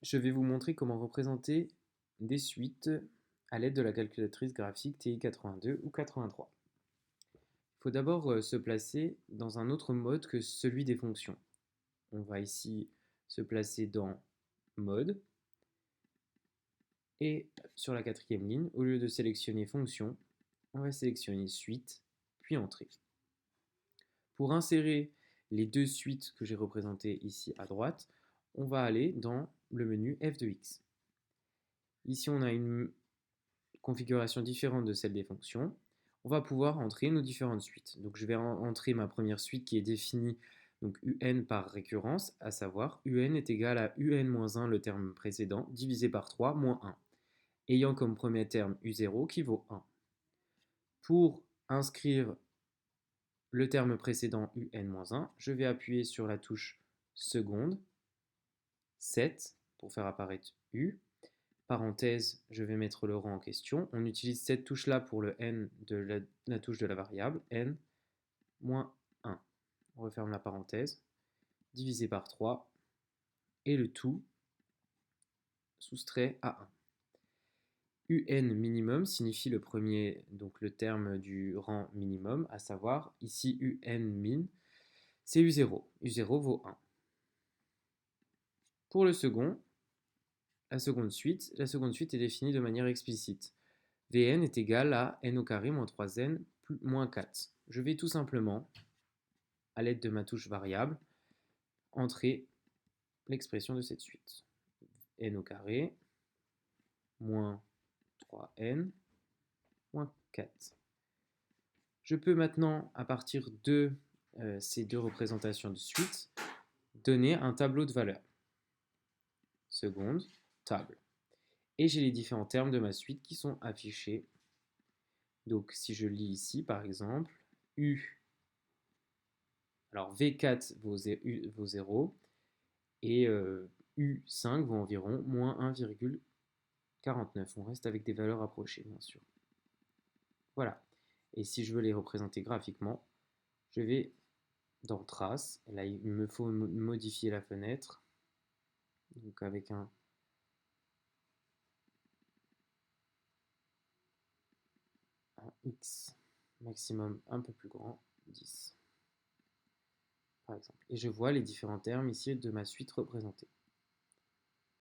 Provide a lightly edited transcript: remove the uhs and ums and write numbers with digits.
je vais vous montrer comment représenter des suites à l'aide de la calculatrice graphique TI-82 ou 83. Il faut d'abord se placer dans un autre mode que celui des fonctions. On va ici se placer dans Mode et sur la quatrième ligne, au lieu de sélectionner Fonction, on va sélectionner Suite, puis Entrée. Pour insérer les deux suites que j'ai représentées ici à droite, on va aller dans le menu f de x. Ici, on a une configuration différente de celle des fonctions. On va pouvoir entrer nos différentes suites. Donc, je vais entrer ma première suite qui est définie donc un par récurrence, à savoir un est égal à un-1 le terme précédent divisé par 3 moins 1, ayant comme premier terme u0 qui vaut 1. Pour inscrire le terme précédent un-1, je vais appuyer sur la touche seconde, 7 pour faire apparaître u. Parenthèse, je vais mettre le rang en question. On utilise cette touche-là pour le n de la touche de la variable, n moins 1. On referme la parenthèse, divisé par 3, et le tout soustrait à 1. un minimum signifie le premier, donc le terme du rang minimum, à savoir ici un min, c'est u0. u0 vaut 1. Pour le second, la seconde suite est définie de manière explicite. Vn est égal à n au carré moins 3n plus moins 4. Je vais tout simplement, à l'aide de ma touche variable, entrer l'expression de cette suite. N au carré moins 3n moins 4. Je peux maintenant, à partir de ces deux représentations de suite, donner un tableau de valeurs. Seconde, table. Et j'ai les différents termes de ma suite qui sont affichés. Donc si je lis ici, par exemple, U, alors V4 vaut 0, et U5 vaut environ moins 1,49. On reste avec des valeurs approchées, bien sûr. Voilà. Et si je veux les représenter graphiquement, je vais dans Traces. Et là, il me faut modifier la fenêtre. Donc avec un X maximum un peu plus grand, 10 par exemple. Et je vois les différents termes ici de ma suite représentée.